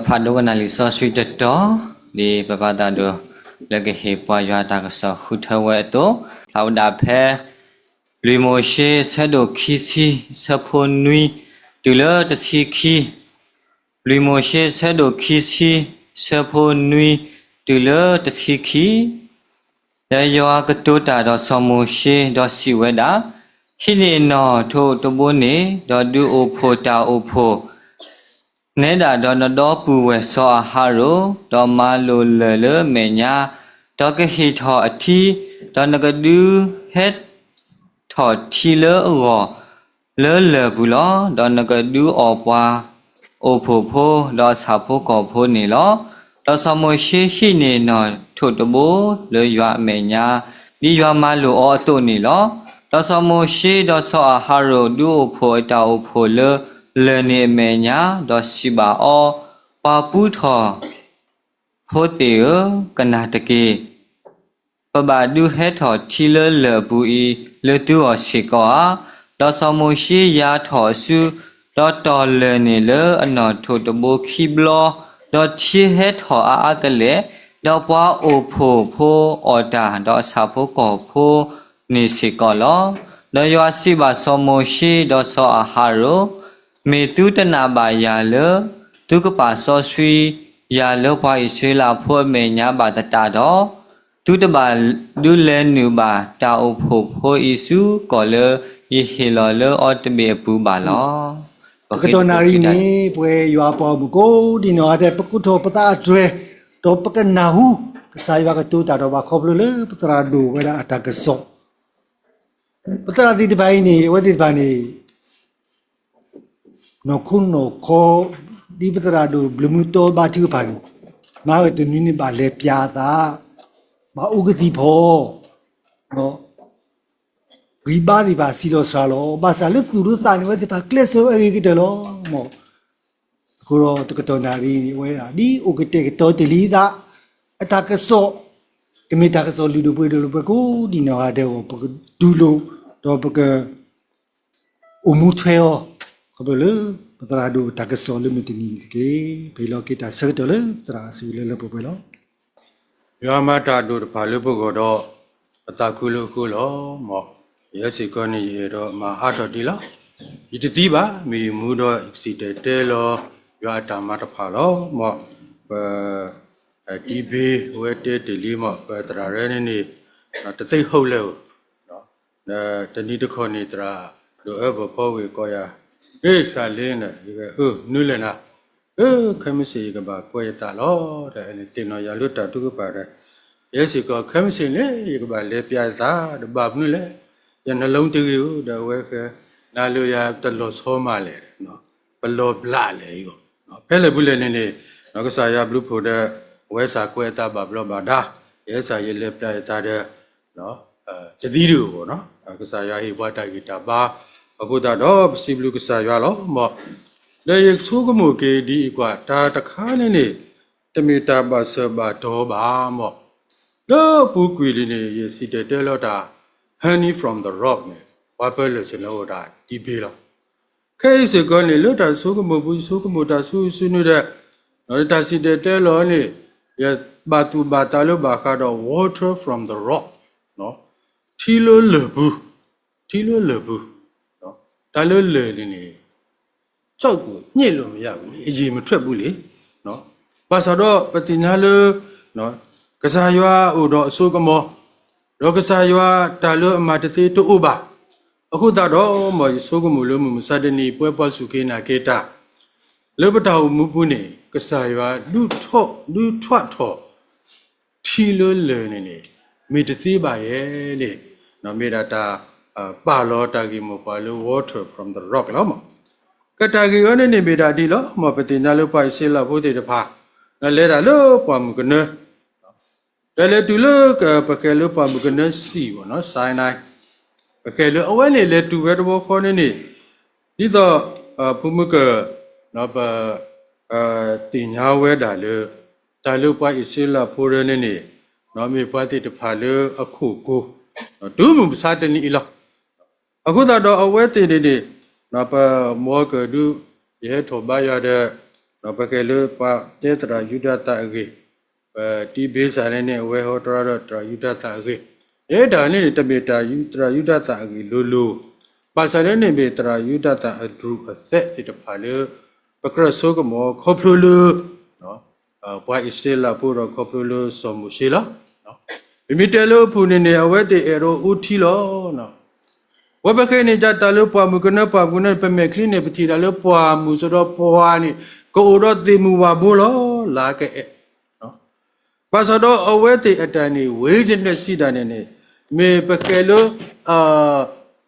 ผัดดูกันนาลิซอสวิตเตอร์ดีปะปะตาดูแล้วก็เฮปอยาตากษอขุดเทวะโตเราดาเพลิโมเชเซโดคิซีเซโพนุยตุเลตสิคีลิโมเชเซโดคิซีเซโพนุยตุเลตสิคีแล้วยากตูตาดอสโมเชดอสิเวดาฮิเนนอโทตโบเนดอดูโอโพตาโอโพเนดาดอนดอปูเวซออาฮาโรดอมาโลเลเมญาดอกฮิทออทีดอนกดูเฮดทอทีเลอรอเลบุลอดอนกดูออปวาโอโพโพดอซาโพกอโพเนลอดอสมเชฮิเนนอทุตโบเลยะเมญาดิยะมาโลออโตเนลอดอสมเชดอซออาฮาโรดูโอโพตาโอโพเลเนเมญาดอสิบาออปาปุทอโพเตอกนาตเกปบาดูเฮทอทีเลบุอีเลตูอสิกอดอสมชิยาทอสุดอตอเลเนเลอนอโทตโบคิบลอดอทีเฮทออากะเลดอปวาโอโพโพออดาดอซาโพกอโพนิสิกอลอดอยอสิบาสมชิดอซออาฮาโรเมตุตนาบายาเลตุกปาซอสวียาเลปวาอิสเวลาพัวเมญาบาตตาดอตุตบาดูเลนูบาตาโอโพโพอิสุกอเลยิเฮลอเลออตเบปูบาลอปกตินารีนี่ป่วยอยู่อาปอบุโกดินอเดปกุโตปตาจวยโตปกนาหูสายวากตูตาดอบาคอบเลปตราดูเวลาอัตากสอปตราดิบายนี่วดิบานี่นคุณนคอดิปตราดูบลูมุโตบาทิพันมาเวตุนิบาเลปยาตามาอุกติพอเนาะริบาริบาซิโลซาโลบาซาลุสนูรุตานิวติปาเคลโซเอกิเตโลโมคุโรตกตนารีเวราดีอุกเตกโตติลีดาอัตากโซตมิตากโซลิดูปุยดูปกูดินออาเดโอปกดูโลดอปกอุมุเทโอขบเลปตราดูตากโซลิมิตินีเกเบโลกิตาเซตเลตราสิเลปปโลยามาตาดูพาลุปโกดอปตาคุลุคุลอมอยาสิกอนี่เยดอมาอาตดิลอยิตติบามีมูดอสิเตเตลอยาตามาตพาลอมดีเบเวเตติลิมปตราเรนี่ตะติฮูเลวเนาะตะนี้ตะคอนี่ตราดูเอบพอเวกอยาชาเลนนูเลนะခမစီကဘာကိုရတာလောတဲ့တင်တော်ရလွတ်တာတုကပါတယ်ရဲစီကခမစီလေကဘာလေပြတာတဘာဘနလေရနှလုံးတူရဒဝဲခနာလိုရတလောဆောမလေနော်ဘလောပလာလေယောနော်ဖဲလေဘူးလေနေနောက်ကစားရဘလူဖို့တဲ့ဝဲစာကိုရတာဘာဘလောဘာဒါရဲစာရလေပြတာတဲ့နော်တတိတူပေါ့နော်ကစားရဟိဘဝတိုင်တာဘာအခုတော့စီဘလူကစားရလောမောလေယဆုကမှုကေဒီကွာတာတခါနဲ့နေတမီတာပါစဘာတော့ပါမော့တော့ပူကွေလေးနေရစီတဲလောတာ honey from the rock နဲ့ဘာပဲလို့စလို့တာဒီပေးတော့ခဲစကနေလို့တာဆုကမှုဘူးဆုကမှုတာဆုနေတဲ့နော်တာစီတဲလောနေရဘာတူဘာတာလို့ဘာကတော့ water from the rock နော်ထီလို့လဘူးနော်တာလို့လေနေကြောက်ကိုညှစ်လို့မရဘူးလေအကြီးမထွက်ဘူးလေနော်ဘာသာတော့ပတိညာလနော်ကစားရွာဟိုတော့အစိုးကမောတော့ကစားရွာတာလို့အမတသေးတူဥပါအခုတော့မဆိုးကမလို့မစတဲ့နေပွဲပွားစုခေနာကေတာလောပတောင်မူပူနေကစားရွာလူထွက်ထော့ထီလို့လေနေမိတသေးပါရဲ့လေနော်မေတာပါလောတာကီမပါလို့ water from the rock လောမကတာဂီယောနေဘေတာဒီလောမပတိညာလို့ပိုက်ဆေလာဖို့တေတဖာလဲတာလို့ပွားမကနလဲတူလို့ပကဲလို့ပွားမကနစီဘောနော်ဆိုင်နိုင်ပကဲလို့အဝဲနေလဲတူပဲတဘောခေါ်နေနေဒီတော့ဖုမကနော်ပတင်ညာဝဲတာလို့တာလို့ပိုက်ဆေလာဖို့ရနေနေနော်မေပွားတေတဖာလို့အခုကိုဒုမမစားတနီလောအခုတော့အဝဲတေနေနေနော်ပမောကဒုရဲထောဘာရတဲ့ ပကလေပါတေတရာယူဒတာကေတီဘေးစားနေဝဲဟောတရာယူဒတာကေဒါနေတမေတာယူဒတာကေလိုပါစားနေဘေတရာယူဒတာအဒူအသက်တိတဖာလေပကရဆိုကမောခေါပလိုလူနော်ပွားအစ္စလာပူရခေါပလိုလူဆောမှုရှိလားနော်မိမိတဲလို့ဖူနေအဝဲတေအရောဦးထီလောနော်ဝဘခဲနေကြတလို့ပွားမှုကနပွားကုနပမေခလင်းနေပတိလို့ပွားမှုဆိုတော့ပွားနေကိုတော့တိမှုပါဘူးလောလာကဲနော်ပါစတော့အဝဲတေအတန်နေဝေးခြင်းနဲ့စီတာနေမေပကဲလို့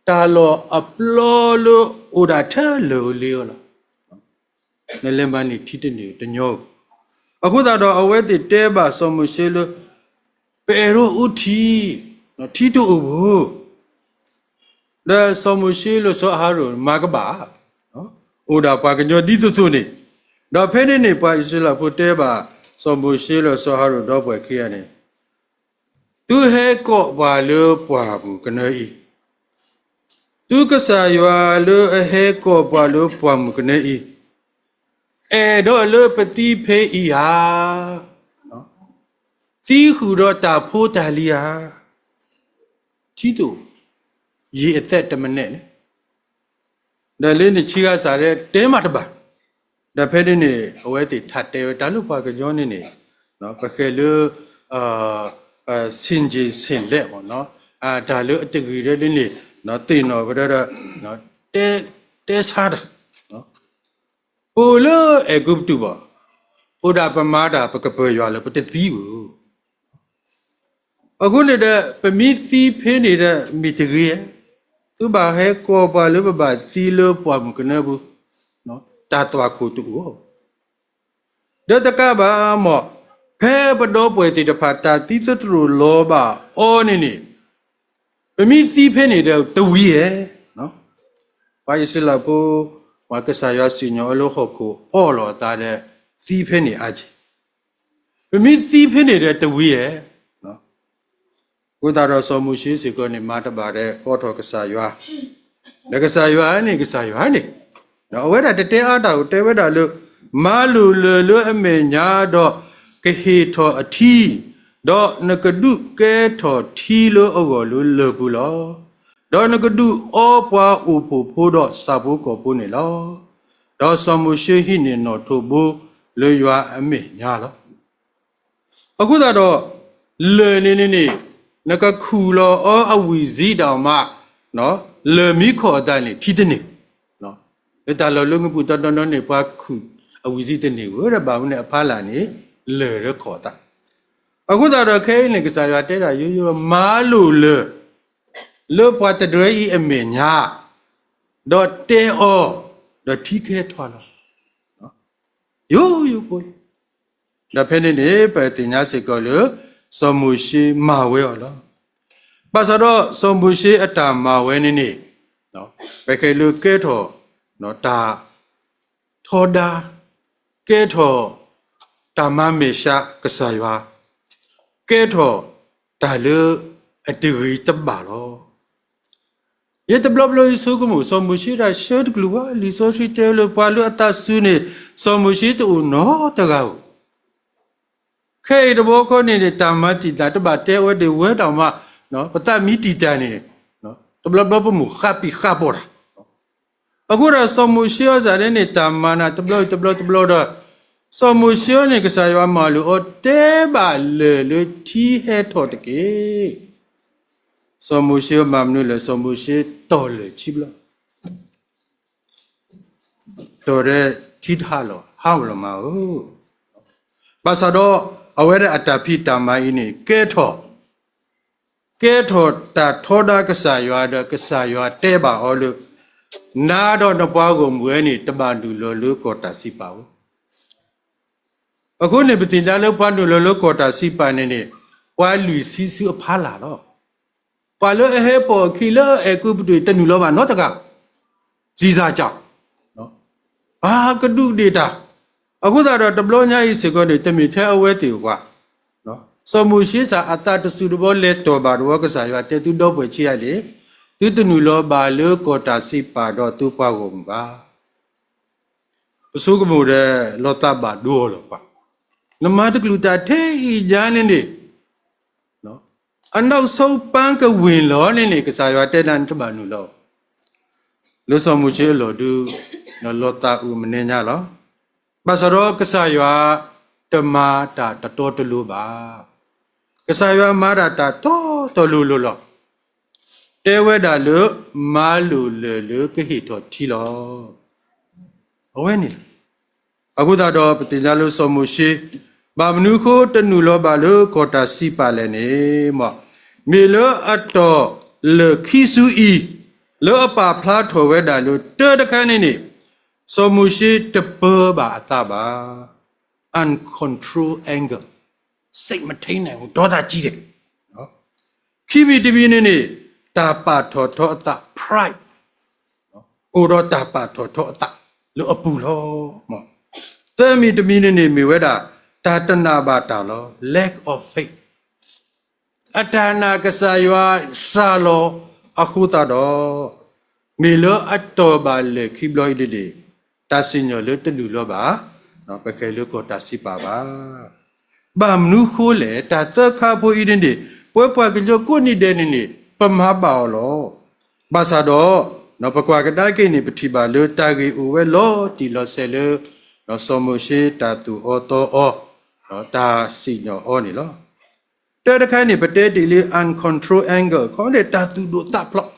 တာလောအပလောလို့ဥဒါထဲလို့လေရောလားနလမနီထီတနေတညောအခုတော့အဝဲတေတဲပါဆောမှုရှိလို့ပေရောဥတီနော်ထီတူဘူးလဲဆောမှုရှိလို့ဆိုဟာရောမာကပါနော်ဥဒါပါကညောဒီသူနေတော့ဖဲနေပါအစ္စလာဖို့တဲပါဆောမှုရှိလို့ဆိုဟာရောတော့ပွဲခေရနေသူဟဲကော့ပါလို့ပွားဘူးကနေသူကစားရွာလို့အဟဲကော့ပါလို့ပွားမှုကနေတော့လို့ပတိဖေးဤဟာနော်တီးဟူတော့တာဖိုးတာလီယာချီတူရေအသက်တမနဲ့လေဒါလေးနဲ့ချီကစားတဲ့တဲမတပါဒါဖဲနေအဝဲတိထတ်တဲဒါလို့ပါကြောနေနော်ပခဲလို့စင်ကြီးစင်လက်ပေါ့နော်ဒါလို့အတကြီးတဲ့လေးနော်တင်တော့ဘရနော်တဲစားတာနော်ပူလို့အကုပ်တူပါဥဒါပမာတာပကပရွာလို့ပတသီးဘူးအခုလည်းပမိသီးဖင်းနေတဲ့မိတကြီးသူဘာဟဲကောပါလို့ဘာသီးလို့ပွားမကနေဘူးနော်တာတော်ခုတူဒတကဘာမောဖဲပတော်ပွဲတိတဖာတာတိသတရလောဘအောနေပမိသီးဖင်းနေတဲ့တဝီရဲ့နော်ဘာယစလာဘူဝါကဆာယာစီညောလို့ဟုတ်ကိုအော်လောတာတဲ့သီးဖင်းနေအချင်းပမိသီးဖင်းနေတဲ့တဝီရဲ့နော်ကိုတာတော်ဆောမှုရှိစီကနေမာတပါတဲ့ဟောတော်ကဆာရွာလကဆာရွာနေကဆာရွာနေနော်အဝဲတာတဲအားတာကိုတဲဝဲတာလို့မာလူလွအမေညာတော့ကဟေထောအထီတော့နကဒုကဲထောထီလို့အော်လို့လဘူးလောတော့နကဒုအောပွားဥဖို့ဖို့တော့စာဖို့ကိုဖို့နေလောတော့ဆောမှုရှိဟိနေတော့ထို့ဘူးလွရွာအမေညာလောအခုတော့လေနေနကခူလောအဝီဇီတောင်မှနော်လေမီခေါ်တဲ့နေထီတဲ့နေနော်ဒါလောလုံငပူတော်နေပွားခုအဝီဇီတဲ့နေဝရဘာမနဲ့အဖာလာနေလေရခေါ်တာအခုတော့ခဲနေကစားရတဲ့တာရိုးမားလို့လေပွားတဲ့တွေအမေညာတော့တဲအောတော့ထီခဲထွားလို့နော်ရိုးပေါ်ဒါဖဲနေပဲတင်ညာစေကောလို့စောမှုရှိမာဝဲရောလားပါစတော့စောမှုရှိအတာမာဝဲနေနော်ဘယ်ခဲလို့ကဲထော်နော်တာထော်တာကဲထော်တာမမေရှာကစားရွာကဲထော်ဒါလို့အတူတပါလောရတဘလဘလစုကမှုစောမှုရှိတာရှေ့တကလူကလီဆိုရှိတဲလို့ပါလို့အတဆူနေစောမှုရှိတူနော်တကောခဲတဘောခေါနေတဲ့တာမတိတာတပါတဲဝဲတွေဝဲတောင်မှနော်ပတမီတီတန်နေနော်တဘလဘမှုခပ်ပြီးခပ်ပေါ်တာအခုတော့စောမှုရှိရစားတဲ့နေတာမနာတဘလတော့စောမှုရှိရနေကစားရွာမလို့အတဲပါလေတီဟဲထော်တကေစောမှုရှိမမနုလေစောမှုရှိတော်လေချိဘလတော်တဲ့ထိထားလို့ဟောက်လို့မဟုတ်ပါစတော့အဝဲတဲ့အတာဖိတာမိုင်းနေကဲထော်တာထောဒါကစားရွာတော့ကစားရွာတဲပါဟောလို့နာတော့တပွားကိုမွဲနေတပတူလောလို့ကောတာစီပါဘူးအခုနေပတင်ကြလို့ပွားတူလောလို့ကောတာစီပါနေပွားလူစီစုအဖားလာတော့ပါလို့အဟဲပေါ်ခီလောအကုပတူတနူလောပါနော်တကဇီစာကြောင့်နော်ဘာကဒုဒေတာအခုတော့တဘလောညာဤစေကောနေတမီထဲအဝဲတေကွာနော်စောမှုရှိစာအတတစုတဘောလက်တော်ပါတော့ကစားရွာတဲသူတော့ပွဲချရလေသူတနူလောပါလို့ကောတာစီပါတော့သူပွားကုန်ပါပ စုကမှုတဲ့လောတဘာဒိုလောကွာနမတကလူတာထဲဤညာနေနေနော်အနောက်ဆုံးပန်းကဝင်လောနေကစားရွာတဲ့တန်တဘာနုလောလို့ဆောင်မှုချေလောဒူနော်လောတာဥမနေညာလောဘာစရောကစားရွာတမာတာတတော်တလူပါကစားရွာမာတာတော်လူလောတဲဝဲတာလို့မာလူလေကဟိတော်ထီလောအဝဲနေအခုတော့ပတင်ကြလို့ဆောင်မှုရှိဘာမနုခိုတနုလောပါလို့ကောတာစီပါလဲနေမောမေလောအတော်လေခိစုဤလောအပါဖလားထော်ဝဲတာလို့တဲတခန်းနေဆောင်မှုရှိတပပါအတာပါ uncontrol anger စိတ်မထိန်နိုင်ဘူးဒေါသကြီးတယ်နော်ခိမီတပြင်းနေတာပါထော်ထောအတာ pride နော်ဩရောတာပါထော်ထောအတာလို့အပူလောမောသမီတမီနေမိဝဲတာတာတနာပါတာလော lack of faith အတနာကစားရွာရှာလောအခုတတော်မေလောအတော်ပါလေခိဘလိုဒီတာစညောလတလူလောပါနော်ပခဲလောကိုတာစီပါပါဘာမနုခိုးလေတာသခါဖို့ဤတဲ့ပွဲကကြောကိုနိတဲ့နေပမပါလောဘာသာတော့နော်ပကွာကတိုင်ကိနေပတိပါလောတာဂီဥဝဲလောတီလောဆဲလောနော်စောမရှိတာသူအောတော်အောနော်တာစီညောအောနေလောတဲတခိုင်းနေပတဲတီလေး uncontrol anger ခေါင်းတဲ့တာသူတို့တပ်ဖလော့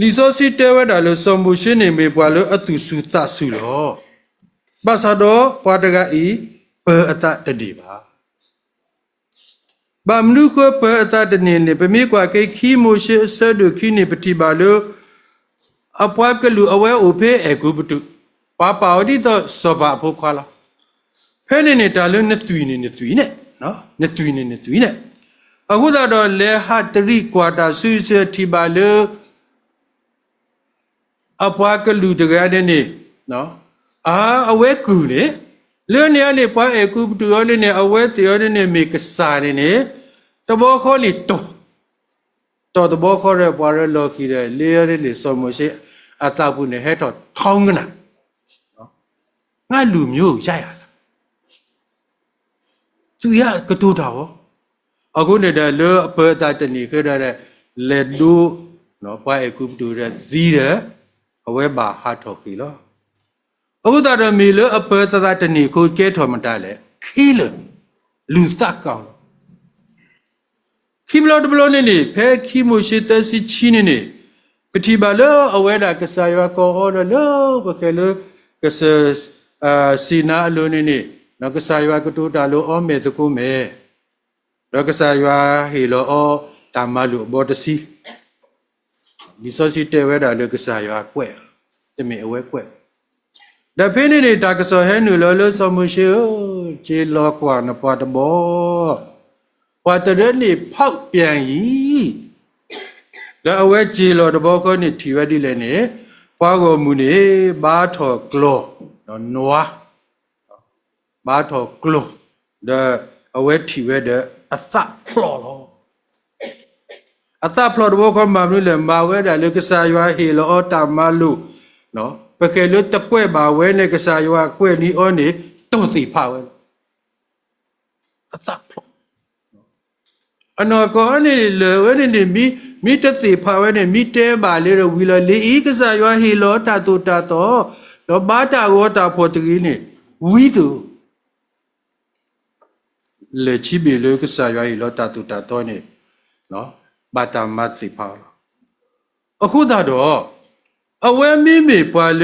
လီဆိုစီတဲဝဲတာလို့စောမရှိနေမေပွာလို့အတူစုတဆုလောဘာသာတော့ပွားတကဤပေအတတတိပါဘာမနုခောပေအတတနေနေပမေကွာကိခီမိုရှိအစဒုခိနေပတိပါလို့အပွားကလူအဝဲအိုဖေးအကုပတုပါပါဝတိတော့စောပါဖို့ခွာလာဖဲနေတာလို့နှစ်သွီနေနော်နှစ်သွီနေအခုတော့လေဟာတရီကွာတာဆွေဆွေတီပါလို့အပွားကလူတကယ်နေနော်အဝဲကူလေလွန်နေပွားအကူတူရနေအဝဲတရနေမေကစားနေတဘောခေါ်လီတော်တဘောခေါ်ရပွားရလော်ခီရလေရနေစောမရှိအတာဘူးနေဟဲ့တော့ထောင်းကနာငါလူမျိုးရရတာသူရကတူတော်အခုနေတဲ့လောအပတာတနီခရတဲ့လေဒူနော်ပွားအကူတူရသီးရအဝဲပါဟာတော်ခီလောအခုတော့မီလအပသဒတနီကိုကဲထော်မတလဲခီလလူသကောင်ခိဘလဒဘလနေဖဲခိမိုရှိတစီချီနေပတိပါလောအဝဲတာကစားရွာကောအော်လောဘကဲလောကဆစီနာလိုနေနော်ကစားရွာကတူတာလိုအောမေတကုမဲတော့ကစားရွာဟီလောအောတာမလူဘောတစီဒီဆိုစီတဲဝဲတာလောကစားရွာကွဲ့တမင်အဝဲကွဲ့ဒါဖိနေနေတာကစောဟဲနူလောလောစမရှိချေလောကွာနပွားတဘောပွားတရနေဖောက်ပြန်ကြီးဒါအဝဲချေလောတဘောခေါနေထီဝဲဒီလဲနေပွားကိုမူနေဘာထော်ကလောနော်နွားဘာထော်ကလောဒါအဝဲထီဝဲတဲ့အသဖလော်လောအသဖလော်တဘောခေါမှာမလို့လေမာဝဲတာလေကစားရွာဟေလောတာမလူနော်ပကယ်လို့တကွဲ့ပါဝဲနဲ့ကစားရွာကွဲ့နီအောနေတုံးစီဖာဝဲအသဖလောအနော်ကောနေလေဝဲနေမိတသိဖာဝဲနေမိတဲပါလေရဝီလလေဤကစားရွာဟီလောတာတူတာတော့တော့ဘာတာရောတာဖို့တကြီးနေဝီတူလေချိဘီလေကစားရွာဟီလောတာတူတာတော့နေနော်ဘာတာမတ်စီဖာအခုတော့အဝဲမိပွာလ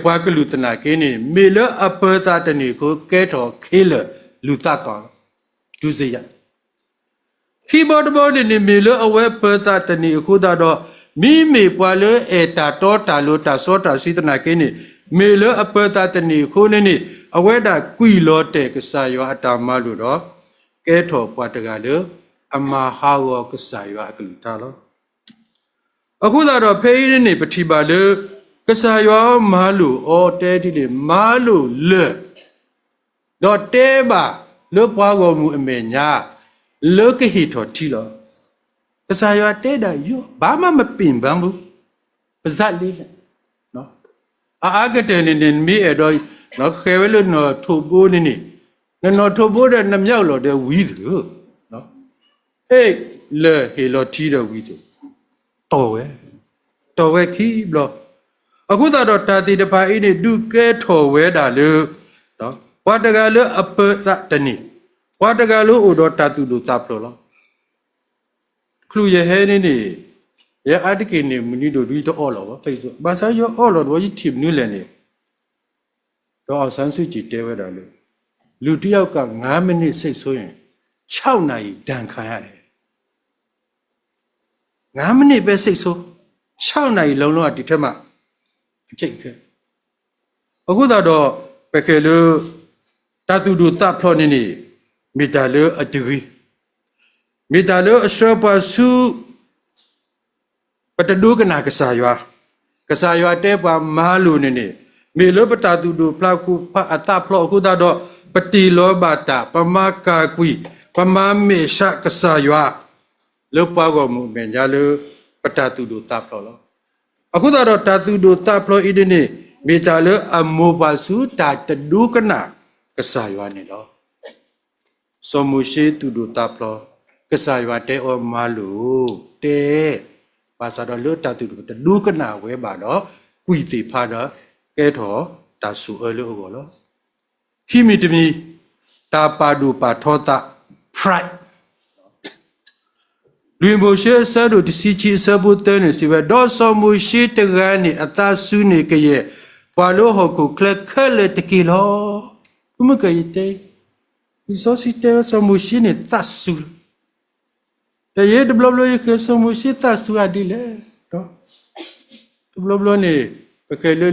ပွာကလူတနာကင်းနေမေလအပတာတနေကိုကဲတော်ခေလလူတကောင်ဒုစရခိဘောတဘောနေမေလအဝဲပတာတနေအခုတော့မိပွာလတာတော်တာလို့တာစောတာစီတနာကင်းနေမေလအပတာတနေခိုးနေအဝဲတာကွီလောတဲ့ကစားရွာအတာမလို့တော့ကဲတော်ပွားတကလို့အမဟာဝကစားရွာကလူတာလို့အခုတော့ဖေးရနေပတိပါလေကစားရွာမာလူအော်တဲတိလေမာလူလေတော့တဲပါလွပွားကောမူအမေညာလုကဟီထော်တီလောကစားရွာတဲတာယောဘာမှမပင်ပန်းဘူးပါဇက်လေးနော် Agate in me a doy, no Kevin no to boon in it. No to board and the yellow the weed. No. Hey, le, he lo tida weed. Towe key block. A good adopted the pie in it do get to where that look. No. What the gallo upper that the knee. What the gallo would not to do taplo. Clue your head in it. Yeah, I think in him, we need to read all over Facebook. But I your all of what you tip new land. To our sense, which it ever done. Lutioka, Namini say so. Chow nai, dan kayare. Namini best so. Chow nai, lono at the tema. Check. A good ador, Pekelu, Tatu do tap plonini, Mitalo a degree. Mitalo a sharper su. But the Dugana Kasaywa tepa malunini. Me lopatatu do plaku pa ataplo hudado, pati lobata, pamaka qui, pamame shak kasaywa. Lopago movement, yalo patatu do taplo. Akudaro tatu do taplo idini, metalo a mobile suit that the Dugana Kasaywa nido. So mushe to do taplo, Kasaywa te o malu, te. Pasado lu tatu du du kana we ba do kui ti pha do ke tho ta su e lu go lo khimi tmi ta pa du pa tho ta pride lui mo she sa do ti si chi sa bu te ne si we do so mu shi te ga ni ata su ne ke ye pa lo ho ko kle khale te ki lo mu ke te ni so si te so mu shi ne ta su the year the blah blah ke so musita su adile to blah blah ne ke lo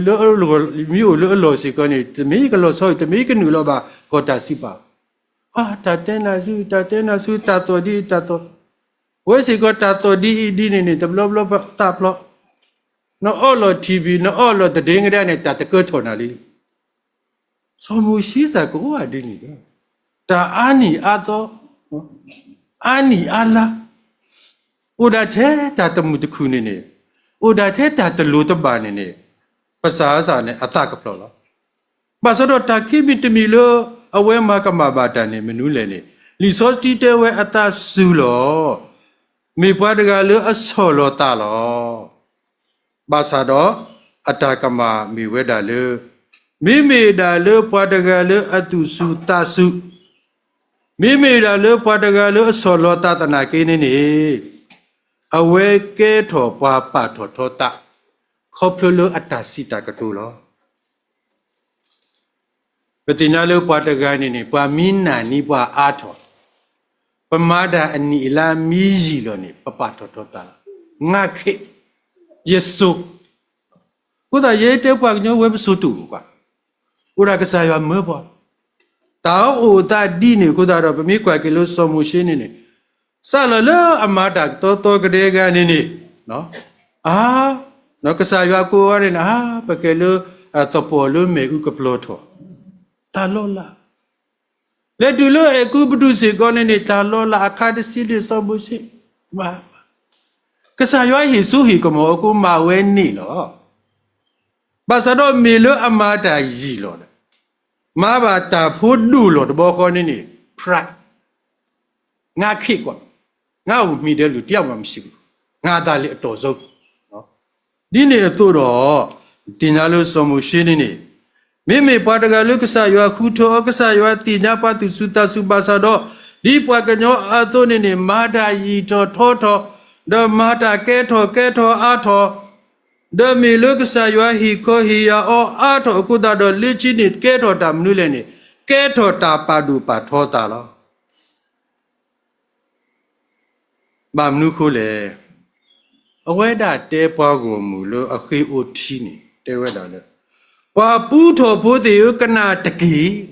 mi lo si ko ni te mi ke lo so te mi ke nu lo ba ko ta si pa ta te na su ta to di ta to we si ko ta to di ni te blah blah ta blah no all tv no all the ding ne ta te ko to na li so musisa ko adi ni ta ani ato ani ala Uda te tata mutukuni ne. Uda te tata luta bani ne. Pasasa ne ataka plola. Basado taki mitimilo awe makamabata ne menule ne. Lisoti te we ata sulo. Mi padagalo asolo talo. Basado atakama mi wedalo. Mi dalo padagalo atu su tasu. Mi dalo padagalo asolo tatana kini ne. Awe ke to pa to ta koplo atasita katulo petinyalo patagani ni pa minna ni pa ato pamada ani ila miji lo ni papa to ta ngakhe yesu kuda yete pa nyo web sutu kwa ura kasaya mebo ta o ta di ni kuda ro mi kwa kilo somu shini ni Salala amada toto gedega nini, no? No kesaywa ko arin pakelo atopolo me ukaploto. Talola. Le dulo eku budu si gonini talola akade sili sobusi. Ma. Kesaywa hisuhi komo ku maweni lo. Basado milo amada yilo. Ma ba ta pudu lo boko nini. Prak. Ngaki kwa. Ngau mi de lu tiaw ma msi nga da le to so no di ne to do tinya lo so mu shin ni me pa da ga lu ksa ywa khu tho ksa ywa tinya pa tu su ta su ba sa do di pwa ka nyo a to ni ma da yi tho tho do ma da ke tho a tho do mi lu ksa ywa hi ko hi ya o a tho ku da do li chi ni ke tho ta mnu le ni ke tho ta pa du pa tho ta lo Bamnu kule. Aweda te pago mulo akhi otini te weda le. Pa puto puti ukana taki.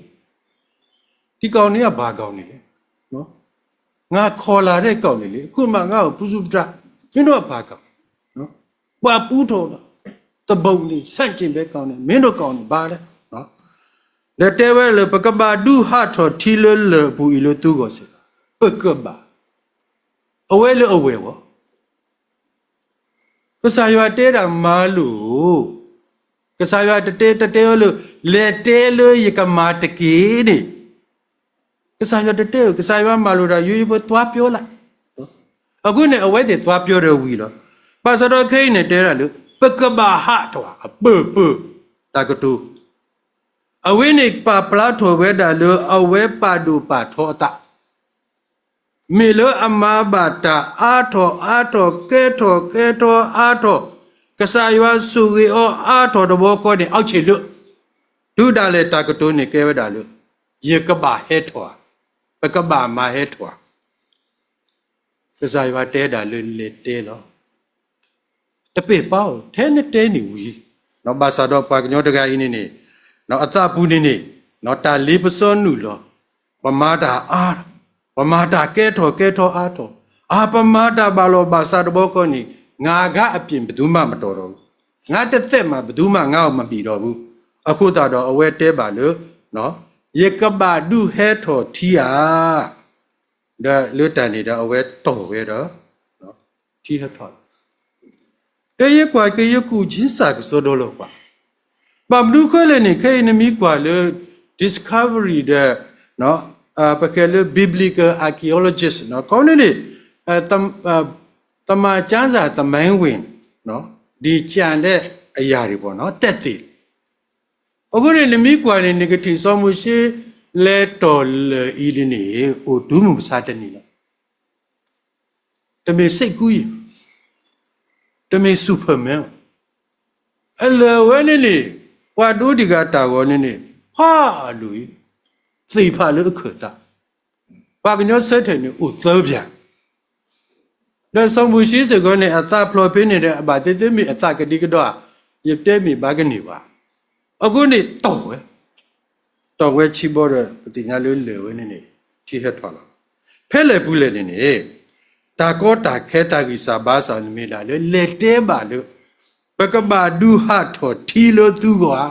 Ti kaw ni ba kaw ni le. No. Nga khola de kaw ni le. Ku ma nga pusu dra. Min do ba kaw. No. Pa puto la. Tabou ni san chin be kaw ni. Min do kaw ni ba le. No. Le te we le pakaba du ha tho thi le bu i lo tu go se. Pakaba. Awe le awe wo. Kasaywa te da malu. ကစားရွာတတဲလို့လက်တဲလို့ရကမာတကီနိကစားရွာတတဲကစားရွာမှာလို့ဒါယူဘသွားပြောလိုက်အခုနဲ့အဝဲတွေသွားပြောတော့ဝီလို့ပါစတော်ခိနဲ့တဲရလို့ပကဘာဟတော့ပတာကတူအဝဲနေပါပလာထောဝဲဒါလို့အဝဲပါဒူပါထောတာမေလအမဘာတာအာထောကဲထောအာထောကစားရွာစုဝေအောအာထောတဘောခေါ်နေအောက်ချေလို့ဒုဒါလေတာကတိုးနေကဲဝဲဒါလို့ရေကဘာဟဲထွာပကဘာမဟဲထွာကစားရွာတဲဒါလို့လေတဲလောတပေပေါ့ထဲနဲ့တဲနေဝီနော်ဘာသာတော့ပါကညောတကအင်းနေနော်အသပူနေနော်တာလေးပစောနုလောပမာတာအာပမာတာကဲထောအာထောအာပမာတာဘာလောဘာသာတဘောခေါ်နေငါကအပြင်ဘယ်သူမှမတော်တော့ဘူးငါတစ်သက်မှဘယ်သူမှငါ့ကိုမပြီးတော့ဘူးအခုတော့အဝဲတဲပါလို့နော်ယေကဘာဒုဟဲထောထီယာဒါလွတ်တန်နေတော့အဝဲတော်ဝဲတော့နော်ထီဟဲထောတဲရကွာကေယကူချင်းစာကစောတော့လို့ကွာဘာမလို့ခွဲလဲနေခဲနမီကွာလေ discovery တဲ့နော်ပကဲလေ biblical archaeologist နော်ကောင်းနေတမချမ်းစာတမိုင်းဝင်နော်ဒီကြံတဲ့အရာတွေပေါ့နော်တက်သေးအခုနေနမီကွာနေ negative ဆောမှုရှိလဲတော်လေဤလနေဟိုဒူးမှုမစားတဲ့နေလားတမေစိတ်ကူးတမေ superman အလဝဲနေဝါဒူးဒီကတာကောနေဟာလူသိဖာလို့ခေတာပါကညောဆက်တယ်နေဥသောပြန်လက်ဆောင်မှုရှိစကောနေအသာဖလော်ပေးနေတဲ့အဘာတေမီအသာကတိကတော့ရပြဲမီဘာကနေပါအခုနေတော်ဝဲချီဘောတဲ့ပညာလေးလေဝဲနေချီဟက်ထွာလာဖဲလေပူလေနေတာကောတာခဲတာကိစာဘာသာနေမိလာလေလက်တဲပါလို့ပကဘာဒုဟထောထီလို့သူကွာ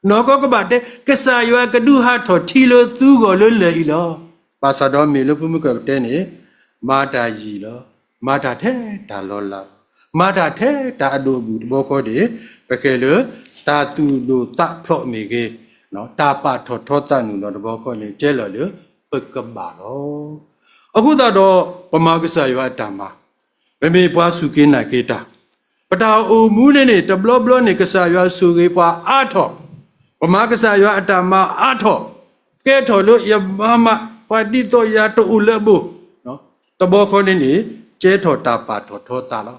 နော်ကောကဘာတဲ့ကစားရွာကဒုဟထောထီလို့သူကိုလို့လေဤလောပါစာတော်မီလို့ဘုမကတဲ့နေမာတာကြီးလောမာတာထဲဒါလောလာမာတာထဲဒါအဒိုဘူးဘောခေါ်တယ်ပကဲလို့တာတူလို့သဖလော့မိကေနော်တာပါထောတနုတော့ဘောခေါ်နေကျဲလော်လို့ပကဘာလောအခုတော့ပမာကစားရွာတမမမေပွားစုကင်းနာကေတာပတာအိုမူးနေတဘလဘလနေကစားရွာစုကေပွားအာထောပမာကစားရွာအတမအာထောကဲထော်လို့ယမမပါတိတော့ရတူလဘနော်တဘောခေါ်နေကျဲထော်တာပါထောတာလော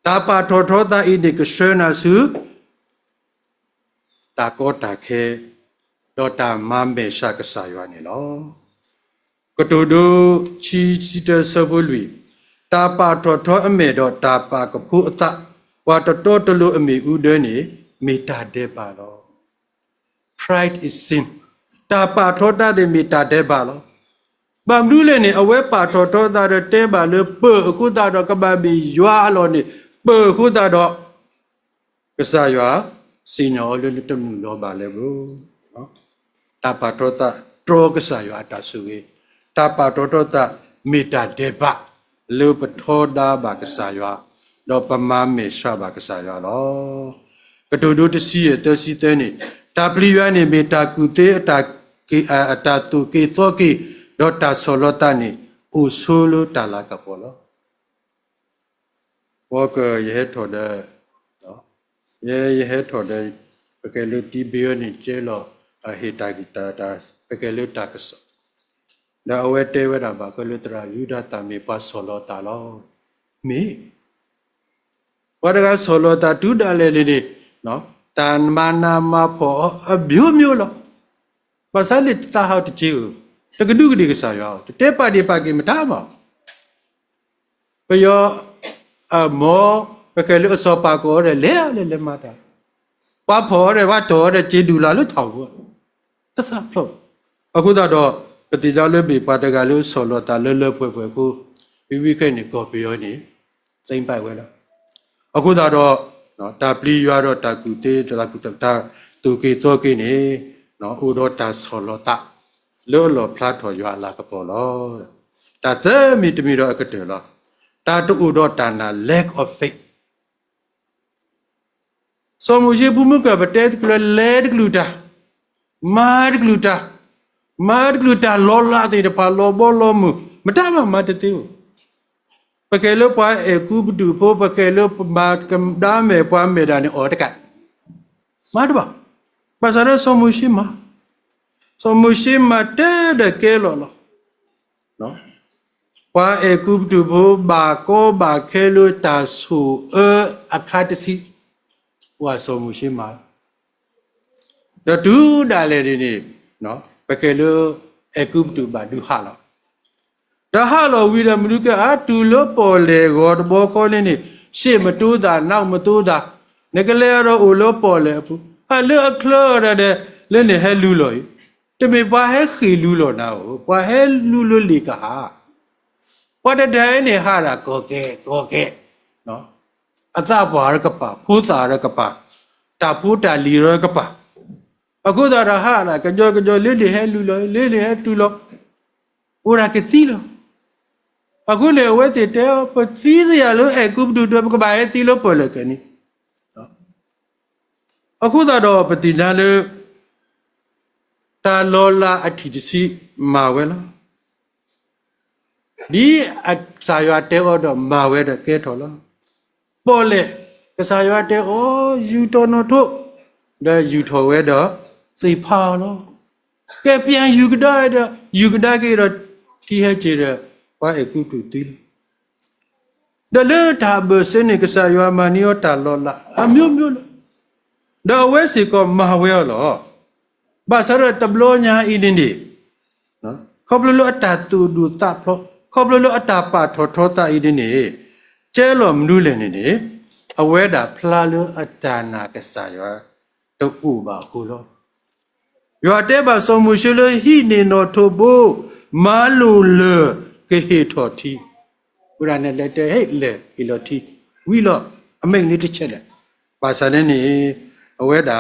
တာပါထောတာဣဒီကရှနာစုတာကောတာခဲဒေါ်တာမမေရှာကစားရွာနေလောကတူဒူချီတဆဘလူတာပါထောအမေတော့တာပါကဖူအသဝါတလို့အမေဥဒဲနေမေတာတဲ့ပါတော့ pride is sin တာပါထောတာတဲ့မေတာတဲ့ပါလောဘာမလို့လဲနေအဝဲပါထောတာတဲ့တဲပါလို့ပေအခုတော့ကဘာဘီရွာလောနေပေအခုတော့ကစားရွာစင်ရောလို့တမှုလောပါလေဘူးနော်တာပါထောတာတောကစားရွာတာစုကေတာပါတောတာမေတာဒေဘလူပထောဒါဘာကစားရွာတော့ပမာမေရှာဘာကစားရွာတော့ကတူတူတစီရတစီတဲနေတာပလီရွာနေမေတာကုသေးအတာကေအတာတူကေသောကေဒေါ်တာဆိုလတာနေအိုဆိုလိုတာလာကပေါ်လောဘောကရဲထော်တဲ့နော်ရဲထော်တဲ့ပကဲလူတီဘီယိုနေကျဲလောအဟေတာဂီတာဒါပကဲလူတာကဆောဒါအဝဲတဲဝဲတာပါကလူတရာယူဒတာမေပါဆိုလောတာလောမေဝရကဆိုလောတာဒုဒလဲလေနော်တန်မနာမဖို့အမျိုးလောပါစလိတာဟောတချီတကဒုကဒီကစားရောတဲပါဒီပါကိမတာမပယောအမောပကလူအစောပါကောရဲလဲမတာပါဖော်ရဲဝတ်တော်ရဲဂျေဒူလာလို့ထောက်ဘူးတသဖို့အခုတော့ပတိကြောင့်လည်းပြပါတကလို့ဆော်လို့တာလဲဖွဲ့ကိုပြီးပြီးခဲ့နေကော်ပီရောနေစိမ့်ပိုက်ဝဲလားအခုတော့နော်တာပလီရွာတော့တာကူတေးတာကူတာတူကေတော့ကေနေနော်ဥတော့တာဆော်လို့တာလောဖလားထော်ရွာလာကပေါ်လို့တာသမီတမီတော့အကတဲ့လားတာတူတော့တာနာ lack of faith so mu she bu mu ka ba te ku le gluta mad gluta lo la de pa lo bo lo mu ma ta ma te te pa ke lo pa e ku bu du po pa ke lo ma kam da me pa me da ni o ta ka ma do ba pa sa re so mu she ma te de ke lo no pa e ku bu du po ba ko ba ke lo ta su akatisi wa so mu she ma da du da le ni no pa ke lo e ku bu du ba du ha lo da ha lo wi da mu ka a tu lo po le go do bo ko ni she ma tu da now ma tu da ne ka le ro o lo po le pu ha le a klo da de le ne he lu lo te me pa he khi lu lo na o pa he lu lo li ka ha pa da de ne ha da ko ke no a ta pa ra ka pa phu ta ra ka pa ta phu ta li ra ka pa a ko da ra ha na ka jo le he lu lo le he tu lo ora ke ti lo aku le we te te pa ti ya lo e ku du do ka ba e ti lo po le ke ni aku da do pa ti na le ta lo la a ti si ma we la di a sa yo te o do ma we de ke tho lo po le ka sa yo te o yu to no tho de yu tho we do si pha lo ke pian yu ga da ke do ti he che de wa e ku tu ti da le ta be se ne ka sa yo ma ni o ta lo la a myo lo da we si ko ma we lo ba sa ra ta blo nya i din di no ko blo lo ta tu du ta pho ko blo lo ta pa tho ta i din ni che lo mnu le ni a we da phla lo a ta na ka sa yo to u ba ku lo yo te ba so mu shi lo hi ni no tho bo ma lu le ke he tho thiဘုရားနဲ့လက်တဲ့ဟဲ့လေဒီလိုတီဝီလောအမိန်လေးတစ်ချက်လေပါစာနဲ့နေအဝဲတာ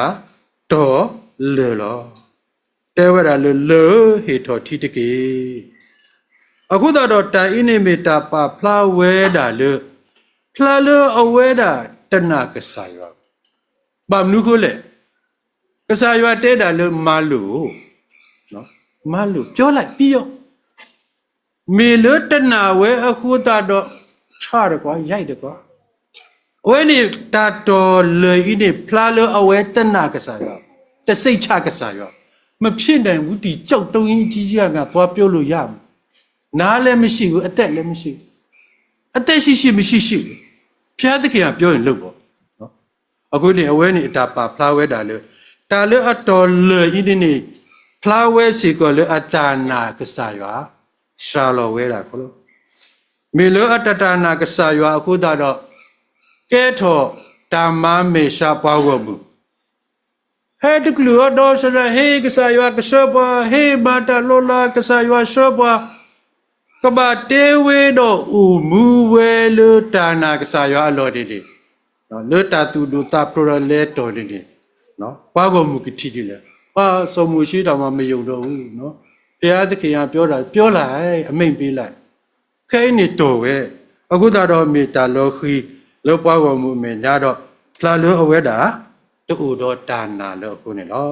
တော်လေလောတဲဝဲတာလေဟေတော်တီတကေအခုတော့တိုင်အိနေမီတာပါဖလာဝဲတာလေဖလာလေအဝဲတာတနာကစားရောဘာမနုကိုလေကစားရွာတဲတာလေမလူနော်မလူပြောလိုက်ပြီးရောမေလတနာဝဲအခုတာတော့ချရကွာရိုက်တယ်ကွာဝဲနေတာတော်လေဤနေဖလားလအဝဲတနာကစားရတစိတ်ချကစားရမဖြစ်နိုင်ဘူးဒီကြောက်တုံးကြီးကြီးကငါသွားပြောလို့ရမှာနားလည်းမရှိဘူးအသက်လည်းမရှိဘူးအသက်ရှိမရှိဖျားသခင်ကပြောရင်လုပ်ပေါ့နော်အခုနေအဝဲနေအတာပါဖလားဝဲတာလေတာလေအတော်လေဤနေဖလားဝဲစီကလေအတာနာကစားရရှာလောဝဲတာခလို့မေလောအတတနာကစားရွာအခုတော့ကဲထောတာမမေရှာပွားကိုဘူးဟဲ့တကလူတော့ဆိုရဟေးကစားရွာကဆောပွားဟေးဘာတာလောလာကစားရွာဆောပွားကဘာတေဝေတော့ဥမူဝဲလတာနာကစားရွာလော်ဒီနော်လတာသူဒူတာပရိုလဲတော်ဒီနော်ပွားကိုမူကတိဒီလေပါစုံမှုရှိတော်မှမယုံတော့ဘူးနော်ဘုရားသခင်ကပြောလိုက်အမိန့်ပေးလိုက်ခဲနေတော်ဝဲအခုတော့မေတ္တာလောခီလောပွားတော်မူမေညတော့ဖလာလောအဝဲတာတူတော်တာနာလောခုနေလော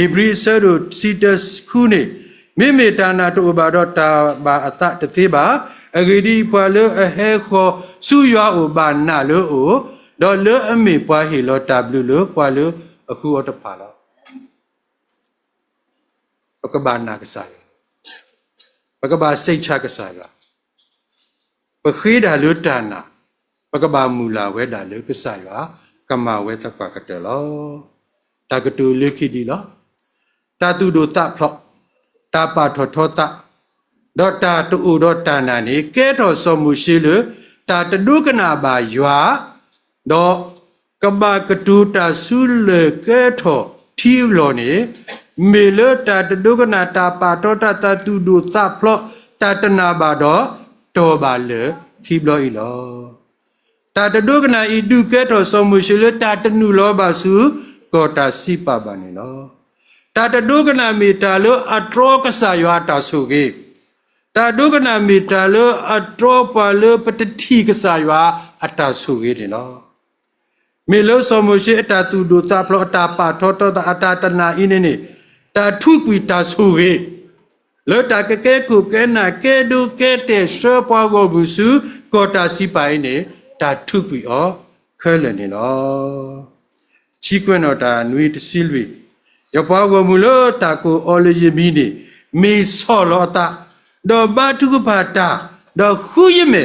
ဧဘရိဆရူစီတစခုနေမိမေတာနာတူဘာတော့တာဘာအတတသေးပါအဂိဒီပွာလောအဟဲခောစုရွာဥပါနာလောတော့လောအမေပွားဟီလောတာဘလူလောပွာလောအခုတော့တဖာလောပကဘာနာကစားပကဘာစိတ်ချကစားပခိဒါလုတနာပကဘာမူလာဝဲဒါလုကစားရကမဝဲတကွာကတလောတာကတူလိခိဒီလောတာတူဒိုတဖလောတာပါထောထောတဒေါ်တာတူဒေါ်တာနာနေကဲတော်စောမှုရှိလတာတဒုကနာဘာယွာဒေါ်ကဘာကတူတာဆုလေကဲတော်ထီလောနေမေလတာတဒုကနာတာပါတောတတတူဒုသဖလောတာတနာဘာတော့တော်ပါလေဖီဘလောဤလောတာတဒုကနာဤဒုကဲတော်စောမှုရှိလတာတနုလောပါစုကောတာစိပပါနေလောတာတဒုကနာမီတာလောအတရောကဆာယောတာဆုကေတာဒုကနာမီတာလောအတရောပါလောပတတိကဆာယောအတာဆုကေနေလော မေလို့ဆိုမရှိအတာသူတို့တာဖလို့အတာပါထောတောတာအတာတနာအင်းနေတာထုကွီတာဆိုရေလောတာကကဲကုကဲနာကဲဒုကဲတဲ့စောပွားကိုဘူးစုကောတာစီပိုင်းနေတာထုကွီအောခဲလနေလောချီကွနော်တာနွေတစီလွေရပွားကိုမူလို့တာကိုအော်လယမီနေမေဆောလောတာဒေါ်ဘာတုကပါတာဒေါ်ခူယမေ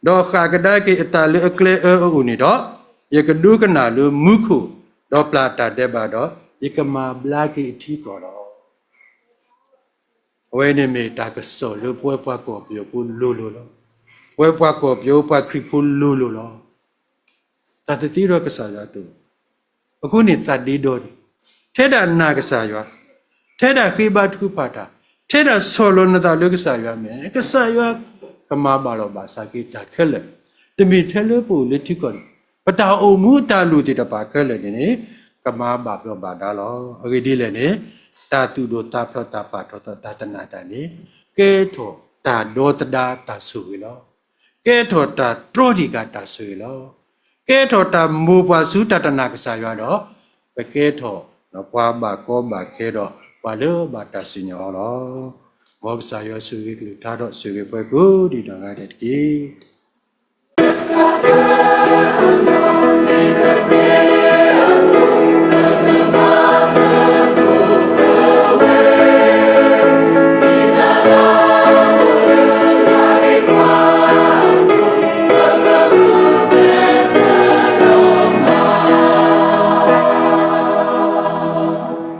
ဒေါ်ခါကဒါကေအတာလေအကလေအိုနေတော့ယကဒုကနာလူမုခုဒေါ်ပလာတာတဲ့ပါတော့ယကမာဘလာကေအထီကောတော့ဝဲနေမေတာကစောလူပွဲပွားကောပြောကိုလိုလိုလောဝဲပွားကောပြောပွားခရီဖူလိုလိုလောတတတိရောကစားရတူအခုနေတတ်ဒီတော့ထဲတာနာကစားရထဲတာခိဘတ်ခုပါတာထဲတာဆောလောနတာလူကစားရမယ်ကစားရကမာဘာလောဘာစာကိတာခဲလေတမီထဲလို့ပူလက်တိကောပတာအုံမူတာလူတိတပါခဲလေနေကမာဘာပြောဘာဒါလောအဂိဒီလေနေတာတူဒိုတာဖတာပါတော့တာတနာတန်နေကဲထောတာဒေါတဒါတာဆူဝီလောကဲထောတာထရိုဒီကတာဆူဝီလောကဲထောတာမူပါစုတတနာကစားရတော့ပကဲထောနပွားဘာကောဘာခဲတော့ဘာလို့ဘာတာစညောလောမောကစားရဆူဝီကလူတာတော့ဆူဝီပွဲကိုဒီတော့ငါတဲ့ကြီး